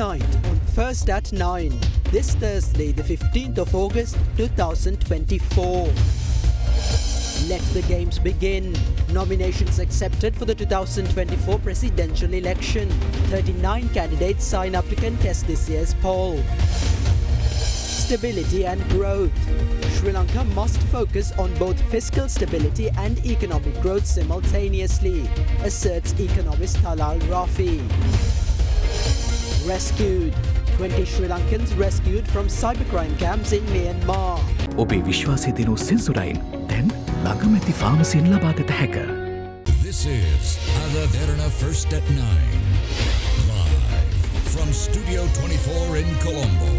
tonight on First at 9, this Thursday, the 15th of August 2024. Let the games begin. Nominations accepted for the 2024 presidential election. 39 candidates sign up to contest this year's poll. Stability and growth. Sri Lanka must focus on both fiscal stability and economic growth simultaneously, asserts economist Halal Rafi. Rescued. 20 Sri Lankans rescued from cybercrime camps in Myanmar. ඔබේ විශ්වාසය දෙනු සෙන්සුරයින් දැන් ළඟමැති ෆාමසියෙන් ලබාගත හැක. This is Derana First at 9. Live from Studio 24 in Colombo.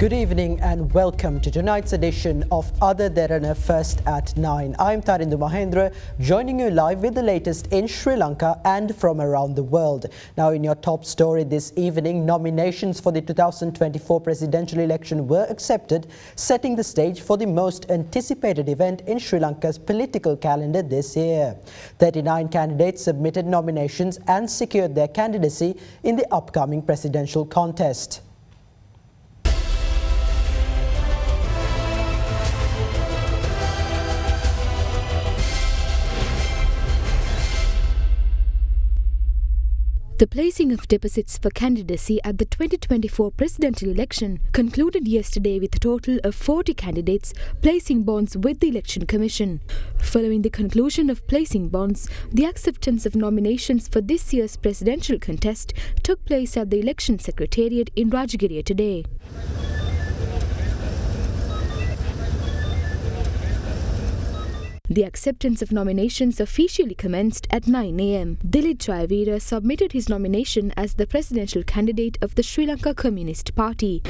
Good evening and welcome to tonight's edition of Derana First at 9. I'm Tarindu Mahendra, joining you live with the latest in Sri Lanka and from around the world. Now in your top story this evening, nominations for the 2024 presidential election were accepted, setting the stage for the most anticipated event in Sri Lanka's political calendar this year. 39 candidates submitted nominations and secured their candidacy in the upcoming presidential contest. The placing of deposits for candidacy at the 2024 presidential election concluded yesterday with a total of 40 candidates placing bonds with the Election Commission. Following the conclusion of placing bonds, the acceptance of nominations for this year's presidential contest took place at the Election Secretariat in Rajagiriya today. The acceptance of nominations officially commenced at 9 a.m. Dilip Jayawira submitted his nomination as the presidential candidate of the Sri Lanka Communist Party.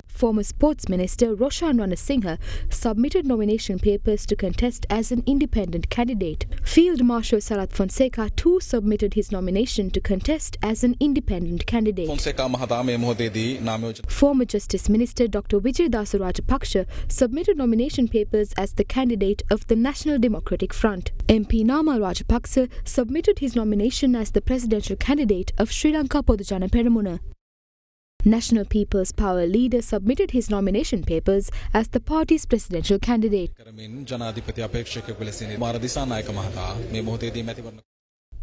Former Sports Minister Roshan Ranasinghe submitted nomination papers to contest as an independent candidate. Field Marshal Sarath Fonseca too submitted his nomination to contest as an independent candidate. Former Justice Minister Dr. Vijay Rajapaksa submitted nomination papers as the candidate of the National Democratic Front. MP Nama Rajapaksa submitted his nomination as the presidential candidate of Sri Lanka Podujana Peramuna. National People's Power leader submitted his nomination papers as the party's presidential candidate.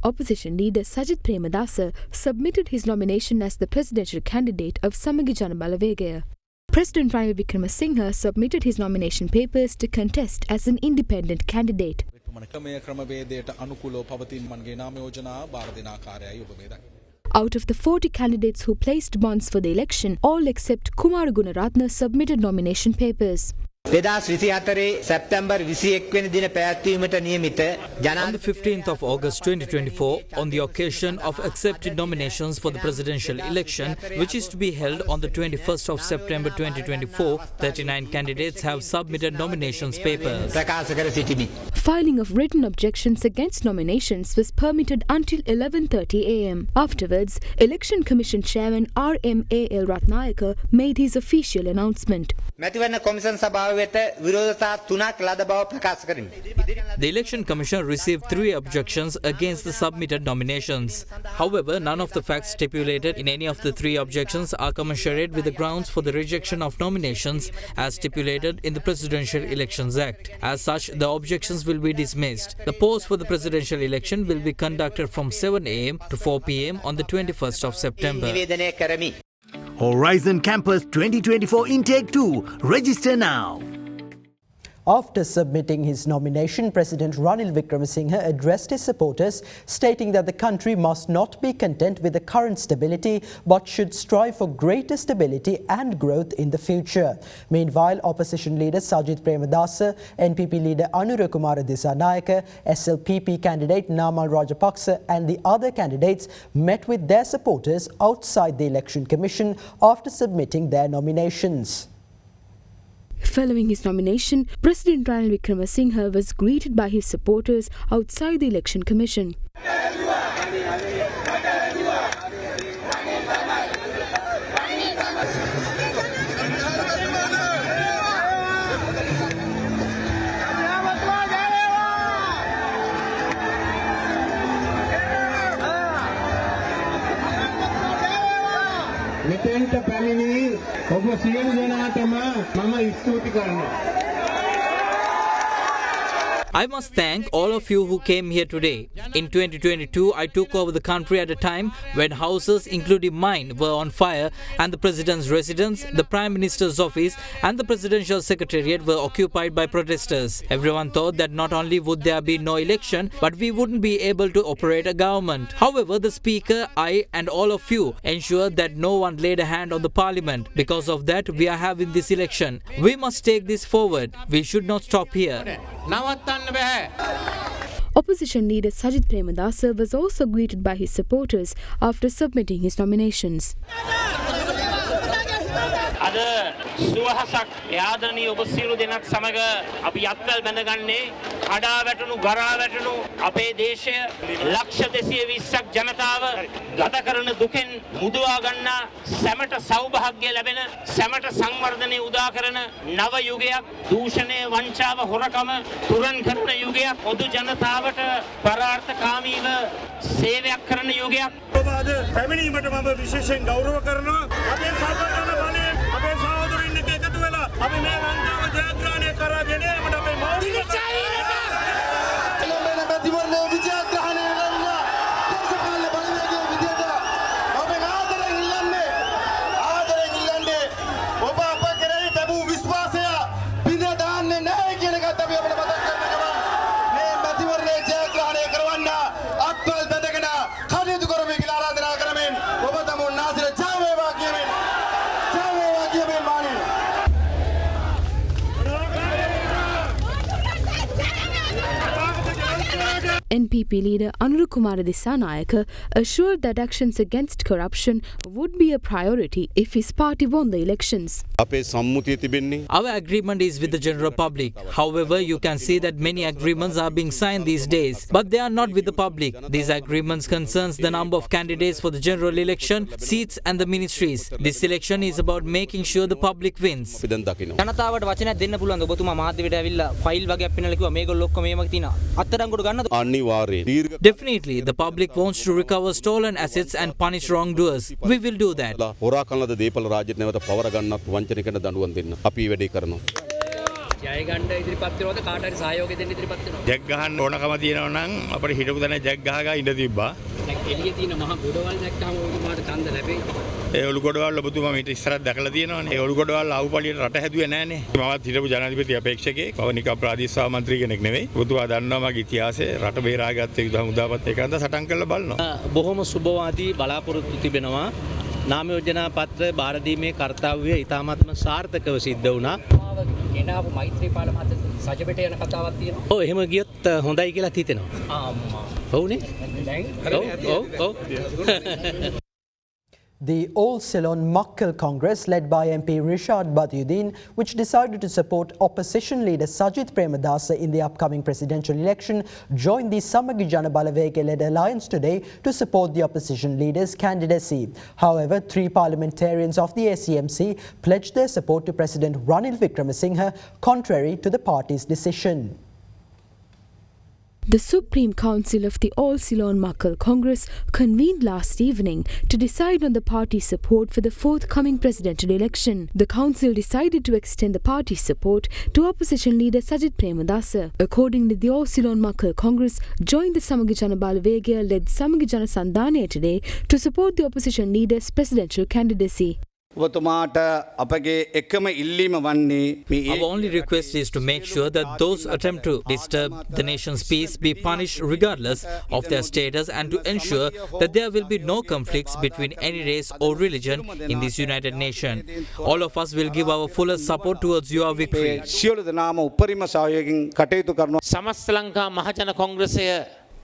Opposition leader Sajith Premadasa submitted his nomination as the presidential candidate of Samagi Jana Balawegaya. President Ranil Wickremesinghe submitted his nomination papers to contest as an independent candidate. Out of the 40 candidates who placed bonds for the election, all except Kumar Gunaratne submitted nomination papers. On the 15th of August 2024, on the occasion of accepting nominations for the presidential election, which is to be held on the 21st of September 2024, 39 candidates have submitted nominations papers. Filing of written objections against nominations was permitted until 11:30 a.m. Afterwards, Election Commission Chairman R.M.A.L. Ratnayaka made his official announcement. The Election Commission received 3 objections against the submitted nominations. However, none of the facts stipulated in any of the 3 objections are commensurate with the grounds for the rejection of nominations as stipulated in the Presidential Elections Act. As such, the objections will be dismissed. The polls for the presidential election will be conducted from 7 a.m. to 4 p.m. on the 21st of September. Horizon Campus 2024 Intake 2. Register now. After submitting his nomination, President Ranil Wickremesinghe addressed his supporters, stating that the country must not be content with the current stability but should strive for greater stability and growth in the future. Meanwhile, opposition leader Sajith Premadasa, NPP leader Anura Kumara Disanayaka, SLPP candidate Namal Rajapaksa and the other candidates met with their supporters outside the Election Commission after submitting their nominations. Following his nomination, President Ranil Wickremesinghe was greeted by his supporters outside the Election Commission. පැමිණි ඔබ සියලු දෙනාටම මම ස්තුති කරනවා. I must thank all of you who came here today. In 2022, I took over the country at a time when houses, including mine, were on fire and the President's residence, the Prime Minister's office and the Presidential Secretariat were occupied by protesters. Everyone thought that not only would there be no election, but we wouldn't be able to operate a government. However, the Speaker, I and all of you ensured that no one laid a hand on the Parliament. Because of that, we are having this election. We must take this forward. We should not stop here. Opposition leader Sajith Premadasa was also greeted by his supporters after submitting his nominations. අද සුවහසක් යාදනීය ඔබ සියලු දෙනාත් සමග අපි යත්වැල් බැඳගන්නේ කඩා වැටුණු ගරා වැටුණු අපේ දේශය ලක්ෂ 220ක් ජනතාව ගත කරන දුකෙන් මුදවා ගන්නා සැමට සෞභාග්‍ය ලැබෙන සැමට සංවර්ධනය උදා කරන නව යුගයක් දූෂණය වංචාව හොරකම තුරන් කරන යුගයක් පොදු ජනතාවට පරාර්ථකාමීව සේවයක් කරන යුගයක් ඔබ අද පැමිණීමට මම විශේෂයෙන් ගෞරව කරනවා අපේ සාධාරණ බලයෙන් අපේ සහෝදරින් එක්ක එකතු වෙලා අපි මේ ලංකාව ජයග්‍රහණය කරගෙන යන්නට අපේ මෞලික ප්‍රතිවර්ණය විජයග්‍රහණය වෙනවා දේශපාලන බලවේගයේ විදියට අපේ ආදරෙන් ඉල්ලන්නේ ඔබ අප කෙරෙහි තිබූ විශ්වාසය බිඳ දාන්නේ නැහැ කියන එකත් අපි අපිට මතක් කරන ගමන් මේ ප්‍රතිවර්ණය ජයග්‍රහණය කරවන්න අත්වල් බැඳගෙන කටයුතු කරමු කියලා ආරාධනා කරමින් ඔබ තමුන් නාසර ජය වේවා කියමින් මානෙන NPP leader Anura Kumara Dissanayaka assured that actions against corruption would be a priority if his party won the elections. Our agreement is with the general public. However, you can see that many agreements are being signed these days, but they are not with the public. These agreements concerns the number of candidates for the general election, seats and the ministries. This election is about making sure the public wins. ජනතාවට වචනයක් දෙන්න පුළුවන්ද ඔබතුමා මාධ්‍යයට ඇවිල්ලා file වගේක් පින්නලා කිව්වා මේගොල්ලෝ ඔක්කොම මේමක තියෙනවා අත්අඩංගුවට ගන්නද Definitely, the public wants to recover stolen assets and punish wrongdoers. We will do that. හොරා කන්නද දීපල රාජ්‍යෙට නැවත පවර ගන්නත් වංචනිකන දඬුවම් දෙන්න. අපි මේ වැඩේ කරනවා. ජය ගන්න ඉදිරිපත් වෙනවද කාට හරි සහයෝගය දෙන්න ඉදිරිපත් වෙනවද? ජැක් ගහන්න ඕනකම තියෙනවා නම් අපිට හිටපු තැන ජැක් ගහගා ඉඳ තිබ්බා. එළියේ තියෙන මහ ගොඩවල් දැක්කම ඔබතුමාට ඡන්ද ලැබෙයි. ඒ ඔලු ගොඩවල් ඔබතුමා මීට ඉස්සරහ දැකලා තියෙනවනේ. ඒ ඔලු ගොඩවල් ආපු පළියට රට හැදුවේ නෑනේ. මමත් හිටපු ජනාධිපති අපේක්ෂකයෙක්. පවනික ප්‍රාදේශීය සභා මන්ත්‍රී කෙනෙක් නෙවෙයි. ඔබතුමා දන්නවා මගේ ඉතිහාසය රට බේරාගත්තේ විධාමුදාපත් ඒකන්ද සටන් කරලා බලනවා. බොහොම සුබවාදී බලාපොරොත්තු තිබෙනවා. නාම යෝජනා පත්‍ර බාර දීමේ කර්තව්‍ය ඉතාමත්ම සාර්ථකව සිද්ධ වුණා. එනාපු මෛත්‍රීපාල මහත්තයා සජපෙට යන කතාවක් තියෙනවා. ඔව් එහෙම ගියොත් හොඳයි කියලා හිතෙනවා. අම්මා. ඔව්නේ? ඔව්. The All Ceylon Muckle Congress, led by MP Rishad Badiuddin, which decided to support opposition leader Sajith Premadasa in the upcoming presidential election, joined the Samagi Jana Balawega-led alliance today to support the opposition leader's candidacy. However, 3 parliamentarians of the ACMC pledged their support to President Ranil Wickremesinghe, contrary to the party's decision. The Supreme Council of the All Ceylon Muckle Congress convened last evening to decide on the party's support for the forthcoming presidential election. The council decided to extend the party's support to opposition leader Sajith Premadasa. Accordingly, the All Ceylon Muckle Congress joined the Samagi Jana Balawega-led Samagi Jana Sandhanaya today to support the opposition leader's presidential candidacy. ඔබතුමාට අපගේ එකම ඉල්ලීම වන්නේ මේ Our only request is to make sure that those attempt to disturb the nation's peace be punished regardless of their status and to ensure that there will be no conflicts between any race or religion in this united nation. All of us will give our fullest support towards your victory. සියලු දෙනාම උපරිම සහයෝගයෙන් කටයුතු කරනවා. සමස්ත ලංකා මහජන කොංග්‍රසය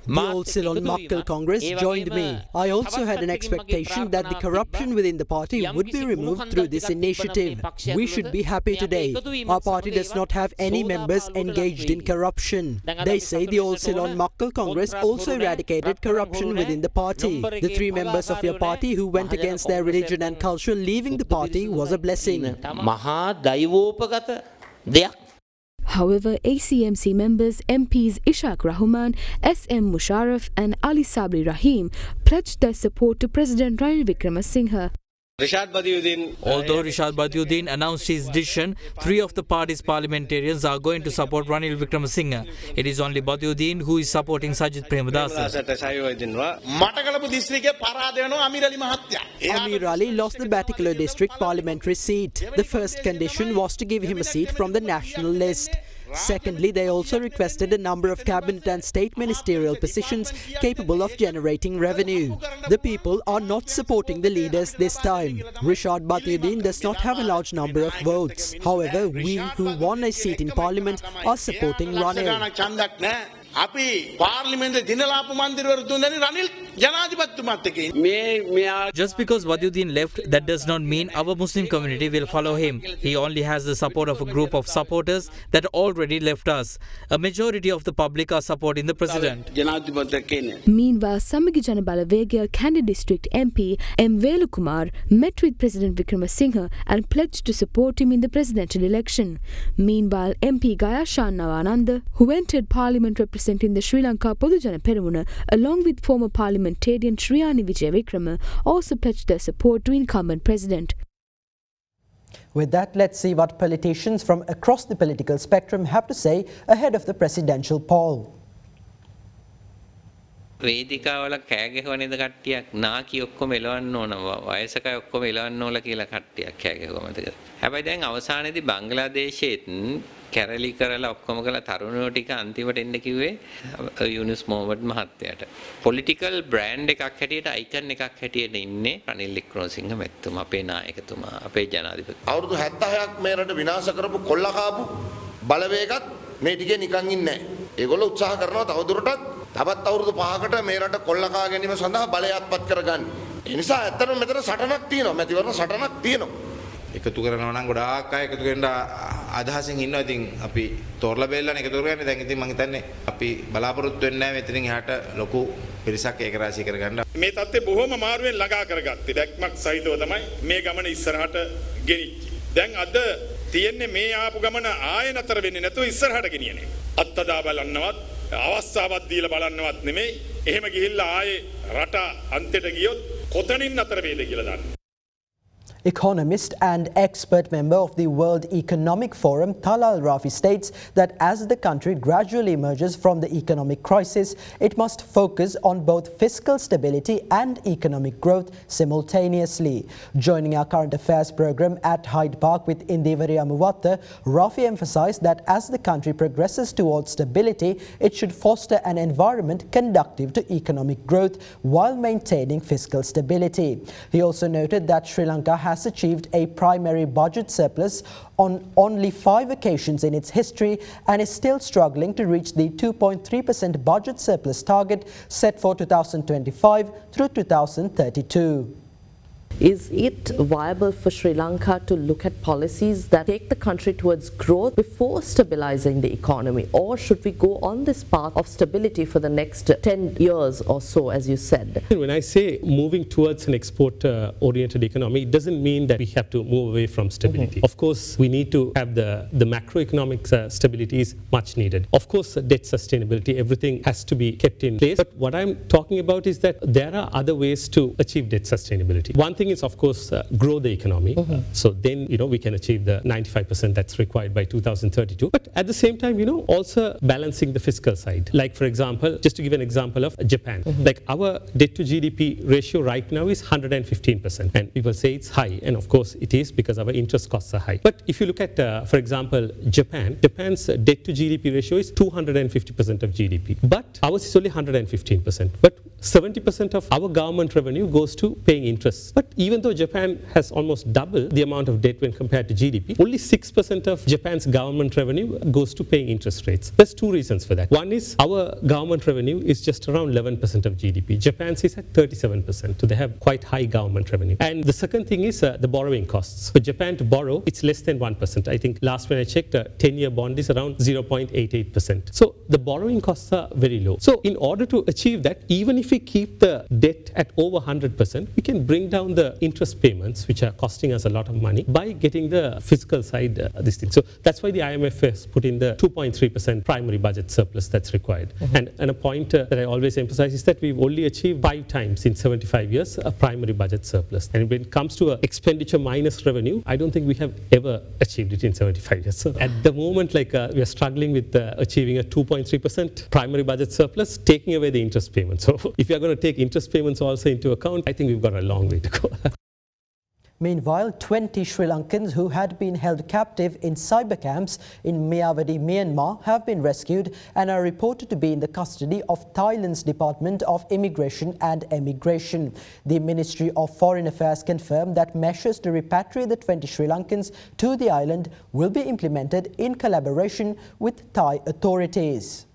The All Ceylon Muckle Congress joined me. I also had an expectation that the corruption within the party would be removed through this initiative. We should be happy today. Our party does not have any members engaged in corruption. They say the All Ceylon Muckle Congress also eradicated corruption within the party. The 3 members of your party who went against their religion and culture leaving the party was a blessing. මහා දෛවෝපගත දෙයක්. However, ACMC members MPs Ishaq Rahman, SM Musharraf and Ali Sabri Rahim pledged their support to President Ranil Wickremesinghe. Although Rishad Badiuddin announced his decision, 3 of the party's parliamentarians are going to support Ranil Wickremesinghe. It is only Badiuddin who is supporting Sajid Premadasa. Amir Ali lost the Batticaloa district parliamentary seat. The first condition was to give him a seat from the national list. Secondly, they also requested a number of cabinet and state ministerial positions capable of generating revenue. The people are not supporting the leaders this time. Rishad Badiuddin does not have a large number of votes. However, we who won a seat in parliament are supporting Ranil. අපි පාර්ලිමේන්තුවේ දිනලාපු මන්දිරවරු දුන්නනේ රනිල් ජනාධිපතිතුමාත් එක්ක. Just because Badiuddin left, that does not mean our Muslim community will follow him. He only has the support of a group of supporters that already left us. A majority of the public are supporting the president. Meanwhile, Samagi Jana Balawegaya Kandy District MP M. Velukumar met with President Wickremesinghe and pledged to support him in the presidential election. Meanwhile, MP Gayashan Nawananda, who entered parliament representing the Sri Lanka Podujana Peramuna, along with former parliamentarian Shriyani Wijevikrama, also pledged their support to incumbent president. With that, let's see what politicians from across the political spectrum have to say ahead of the presidential poll. වේදිකාවල කෑ ගහවන ඉඳ කට්ටියක් නාකි ඔක්කොම එලවන්න ඕන වයසකයි ඔක්කොම එලවන්න ඕන කියලා කට්ටියක් කෑ ගහුවා මතකද හැබැයි දැන් අවසානයේදී බංග්ලාදේශයේත් කැරලි කරලා ඔක්කොම කළා තරුණයෝ ටික අන්තිමට එන්න කිව්වේ යුනුස් මොහමඩ් මහත්තයාට පොලිටිකල් බ්‍රෑන්ඩ් එකක් හැටියට අයිකන් එකක් හැටියට ඉන්නේ රනිල් වික්‍රමසිංහ මැතිතුමා අපේ නායකතුමා අපේ ජනාධිපති අවුරුදු 76ක් මේ රට විනාශ කරපු කොල්ලා කාපු බලවේගත් මේ ටිකේ නිකන් ඉන්නේ නැහැ ඒගොල්ලෝ උත්සාහ කරනවා තවදුරටත් තවත් අවුරුදු 5කට මේ රට කොල්ලකා ගැනීම සඳහා බලය අත්පත් කරගන්න. ඒ නිසා ඇත්තටම මෙතන සටනක් තියෙනවා. මැතිවරණ සටනක් තියෙනවා. එකතු කරනවා නම් ගොඩාක් අය එකතු වෙන්න අදහසින් ඉන්නවා. ඉතින් අපි තෝරලා බෙල්ලන එකතු කරගන්නේ. දැන් ඉතින් මම හිතන්නේ අපි බලාපොරොත්තු වෙන්නේ නැහැ මෙතනින් එහාට ලොකු පිරිසක් ඒකරාශී කරගන්න. මේ තත්ත්වය බොහොම මාරුවෙන් ළඟා කරගත්තේ. දැක්මක් සහිතව තමයි මේ ගමන ඉස්සරහට ගෙනිච්චේ. දැන් අද තියෙන්නේ මේ ආපු ගමන ආයෙ නතර වෙන්නේ නැතුව ඉස්සරහට ගෙනියන එක. අත්දා බලන්නවත් අවස්ථාවක් දීලා බලන්නවත් නෙමෙයි. එහෙම ගිහිල්ලා ආයේ රට අන්තිමට ගියොත් කොතනින් නතර වේද කියලා දන්න. Economist and expert member of the World Economic Forum, Talal Rafi, states that as the country gradually emerges from the economic crisis, it must focus on both fiscal stability and economic growth simultaneously. Joining our current affairs program at Hyde Park with Indivari Amuwatta, Rafi emphasized that as the country progresses towards stability, it should foster an environment conducive to economic growth while maintaining fiscal stability. He also noted that Sri Lanka has achieved a primary budget surplus on only 5 occasions in its history and is still struggling to reach the 2.3% budget surplus target set for 2025 through 2032. Is it viable for Sri Lanka to look at policies that take the country towards growth before stabilizing the economy, or should we go on this path of stability for the next 10 years or so, as you said? When I say moving towards an export-oriented economy, it doesn't mean that we have to move away from stability. Of course, we need to have the macroeconomic stability is much needed. Of course, debt sustainability, everything has to be kept in place. But what I'm talking about is that there are other ways to achieve debt sustainability. One thing is, of course, grow the economy. So then, we can achieve the 95% that's required by 2032. But at the same time, also balancing the fiscal side. Like, for example, just to give an example of Japan. Like, our debt to GDP ratio right now is 115%. And people say it's high. And of course, it is because our interest costs are high. But if you look at, for example, Japan's debt to GDP ratio is 250% of GDP. But ours is only 115%. But 70% of our government revenue goes to paying interest. But even though Japan has almost double the amount of debt when compared to GDP, only 6% of Japan's government revenue goes to paying interest rates. There's 2 reasons for that. One is our government revenue is just around 11% of GDP. Japan's is at 37%. So they have quite high government revenue. And the second thing is the borrowing costs. For Japan to borrow, it's less than 1%. I think last when I checked, a 10-year bond is around 0.88%. So the borrowing costs are very low. So in order to achieve that, even if we keep the debt at over 100%, we can bring down the the interest payments, which are costing us a lot of money, by getting the fiscal side this thing. So that's why the IMF has put in the 2.3% primary budget surplus that's required. And a point that I always emphasize is that we've only achieved 5 times in 75 years a primary budget surplus. And when it comes to expenditure minus revenue, I don't think we have ever achieved it in 75 years. So at the moment, we are struggling with achieving a 2.3% primary budget surplus, taking away the interest payments. So if you are going to take interest payments also into account, I think we've got a long way to go. Meanwhile, 20 Sri Lankans who had been held captive in cyber camps in Myanmar, Myanmar, have been rescued and are reported to be in the custody of Thailand's Department of Immigration and Emigration. The Ministry of Foreign Affairs confirmed that measures to repatriate the 20 Sri Lankans to the island will be implemented in collaboration with Thai authorities.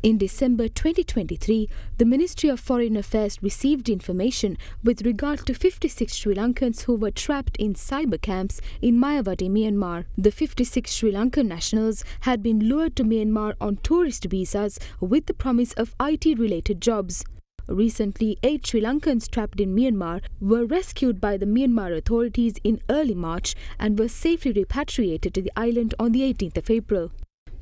In December 2023, the Ministry of Foreign Affairs received information with regard to 56 Sri Lankans who were trapped in cyber camps in Mayawati, Myanmar. The 56 Sri Lankan nationals had been lured to Myanmar on tourist visas with the promise of IT-related jobs. Recently, 8 Sri Lankans trapped in Myanmar were rescued by the Myanmar authorities in early March and were safely repatriated to the island on the 18th of April.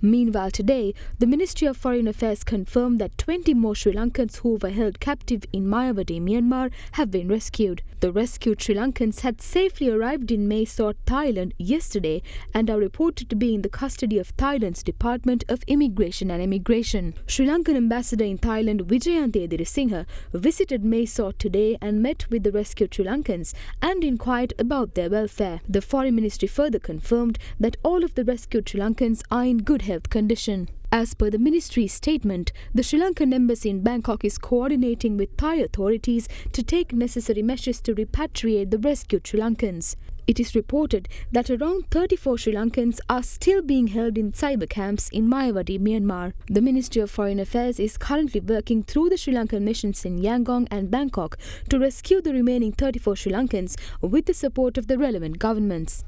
Meanwhile, today, the Ministry of Foreign Affairs confirmed that 20 more Sri Lankans who were held captive in Mayawati, Myanmar, have been rescued. The rescued Sri Lankans had safely arrived in Mae Sot, Thailand yesterday and are reported to be in the custody of Thailand's Department of Immigration and Emigration. Sri Lankan Ambassador in Thailand, Vijayanthi Edirisinghe, visited Mae Sot today and met with the rescued Sri Lankans and inquired about their welfare. The Foreign Ministry further confirmed that all of the rescued Sri Lankans are in good health condition. As per the ministry's statement, the Sri Lankan embassy in Bangkok is coordinating with Thai authorities to take necessary measures to repatriate the rescued Sri Lankans. It is reported that around 34 Sri Lankans are still being held in cyber camps in Mayawati, Myanmar. The Ministry of Foreign Affairs is currently working through the Sri Lankan missions in Yangon and Bangkok to rescue the remaining 34 Sri Lankans with the support of the relevant governments.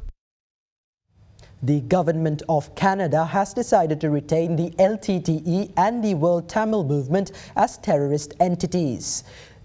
The Government of Canada has decided to retain the LTTE and the World Tamil Movement as terrorist entities.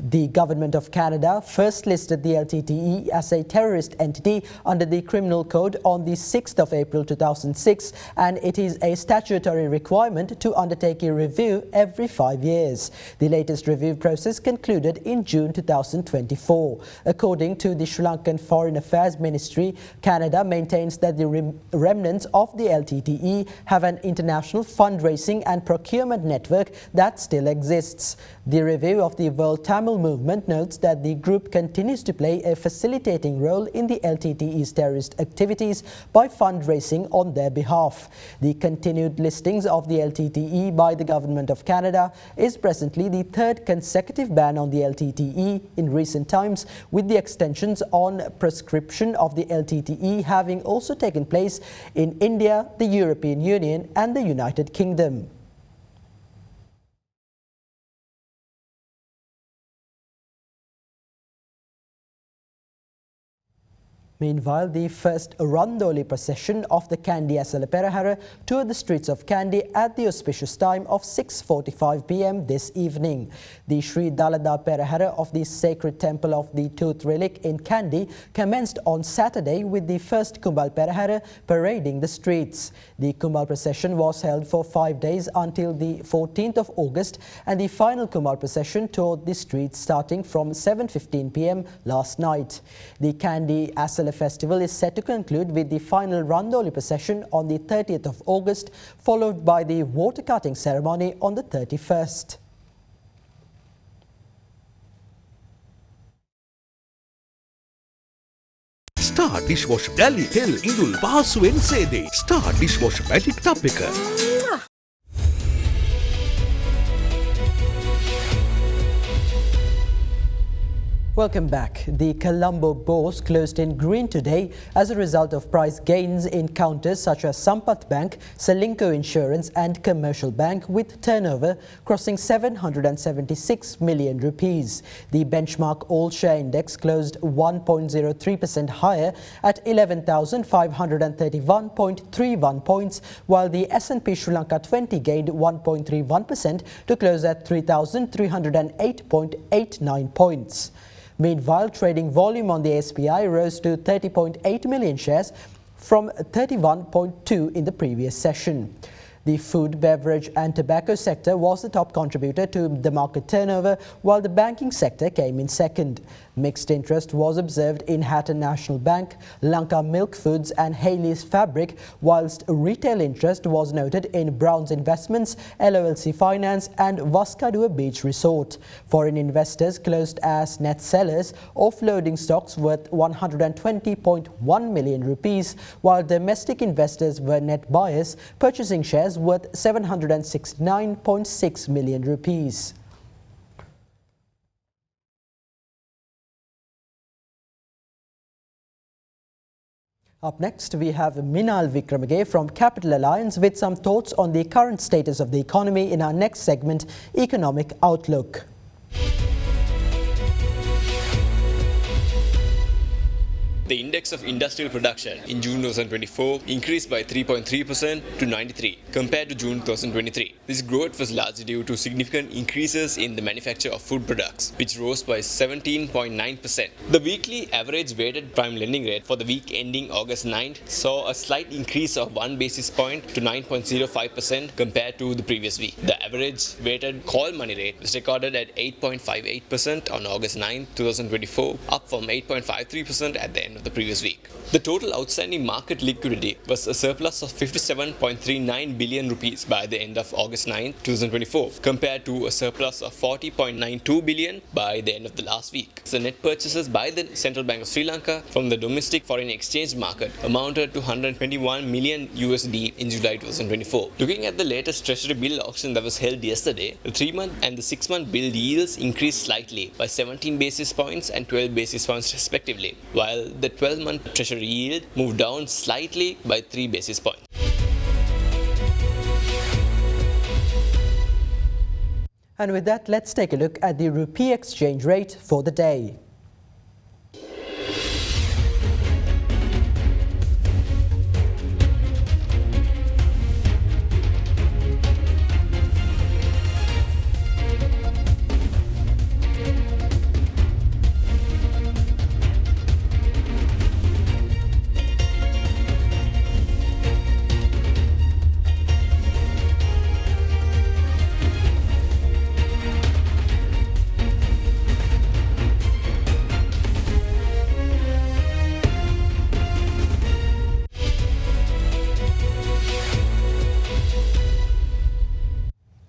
The Government of Canada first listed the LTTE as a terrorist entity under the Criminal Code on the 6th of April 2006, and it is a statutory requirement to undertake a review every 5 years. The latest review process concluded in June 2024. According to the Sri Lankan Foreign Affairs Ministry, Canada maintains that the remnants of the LTTE have an international fundraising and procurement network that still exists. The review of the World Tamil Movement notes that the group continues to play a facilitating role in the LTTE's terrorist activities by fundraising on their behalf. The continued listings of the LTTE by the Government of Canada is presently the third consecutive ban on the LTTE in recent times, with the extensions on prescription of the LTTE having also taken place in India, the European Union and the United Kingdom. Meanwhile, the first Randoli procession of the Kandy Asala Perahara toured the streets of Kandy at the auspicious time of 6:45 p.m. this evening. The Sri Dalada Perahara of the Sacred Temple of the Tooth Relic in Kandy commenced on Saturday with the first Kumbal Perahara parading the streets. The Kumbal procession was held for 5 days until the 14th of August, and the final Kumbal procession toured the streets starting from 7:15 p.m. last night. The Kandy Asala Festival is set to conclude with the final Randoli procession on the 30th of August, followed by the water cutting ceremony on the 31st. Star Dishwasher Dali Tel Indul Pahasuwen Sede. Star Dishwasher Magic Tub එක. Welcome back. The Colombo Bourse closed in green today as a result of price gains in counters such as Sampath Bank, Selinco Insurance and Commercial Bank, with turnover crossing 776 million rupees. The benchmark all-share index closed 1.03% higher at 11,531.31 points, while the S&P Sri Lanka 20 gained 1.31% to close at 3,308.89 points. Meanwhile, trading volume on the SPI rose to 30.8 million shares from 31.2 in the previous session. The food, beverage and tobacco sector was the top contributor to the market turnover, while the banking sector came in second. Mixed interest was observed in Hatton National Bank, Lanka Milk Foods and Haley's Fabric, whilst retail interest was noted in Brown's Investments, LOLC Finance and Vaskadua Beach Resort. Foreign investors closed as net sellers, offloading stocks worth 120.1 million rupees, while domestic investors were net buyers, purchasing shares worth 769.6 million rupees. Up next, we have Minal Vikramage from Capital Alliance with some thoughts on the current status of the economy in our next segment, Economic Outlook. The index of industrial production in June 2024 increased by 3.3% to 93 compared to June 2023. This growth was largely due to significant increases in the manufacture of food products, which rose by 17.9%. The weekly average weighted prime lending rate for the week ending August 9th saw a slight increase of 1 basis point to 9.05% compared to the previous week. The average weighted call money rate was recorded at 8.58% on August 9th, 2024, up from 8.53% at the end of the previous week. The total outstanding market liquidity was a surplus of 57.39 billion rupees by the end of August 9, 2024, compared to a surplus of 40.92 billion by the end of the last week. The net purchases by the Central Bank of Sri Lanka from the domestic foreign exchange market amounted to 121 million USD in July 2024. Looking at the latest treasury bill auction that was held yesterday, the 3-month and the 6-month bill yields increased slightly by 17 basis points and 12 basis points respectively, while the 12-month treasury yield moved down slightly by 3 basis points. And with that, let's take a look at the rupee exchange rate for the day.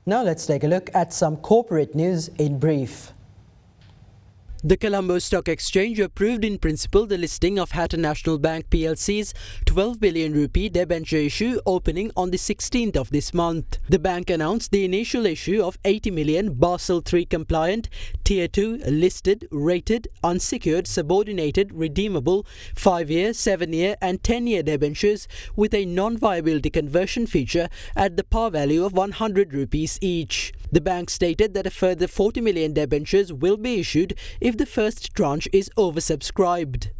Now let's take a look at some corporate news in brief. The Colombo Stock Exchange approved in principle the listing of Hatton National Bank PLC's 12 billion rupee debenture issue opening on the 16th of this month. The bank announced the initial issue of 80 million Basel III compliant, Tier 2 listed, rated, unsecured, subordinated, redeemable 5-year, 7-year and 10-year debentures with a non-viability conversion feature at the par value of 100 rupees each. The bank stated that a further 40 million debentures will be issued if the first tranche is oversubscribed.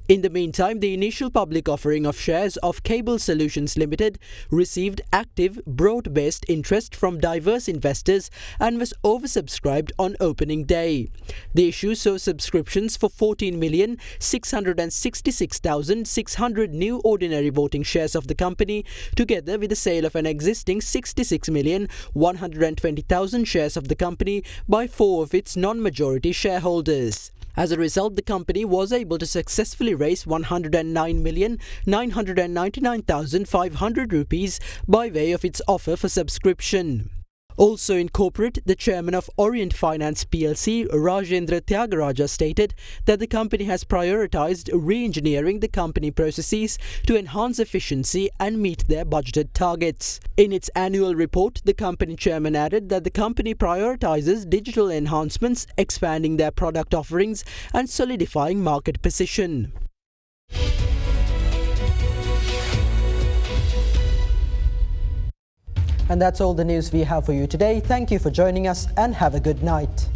In the meantime, the initial public offering of shares of Cable Solutions Limited received active, broad-based interest from diverse investors and was oversubscribed on opening day. The issue saw subscriptions for 14,666,600 new ordinary voting shares of the company, together with the sale of an existing 66,120,000 shares of the company by 4 of its non-majority shareholders. As a result, the company was able to successfully raise 109,999,500 rupees by way of its offer for subscription. Also in corporate, the chairman of Orient Finance PLC, Rajendra Tyagaraja, stated that the company has prioritized re-engineering the company processes to enhance efficiency and meet their budgeted targets. In its annual report, the company chairman added that the company prioritizes digital enhancements, expanding their product offerings and solidifying market position. And that's all the news we have for you today. Thank you for joining us and have a good night.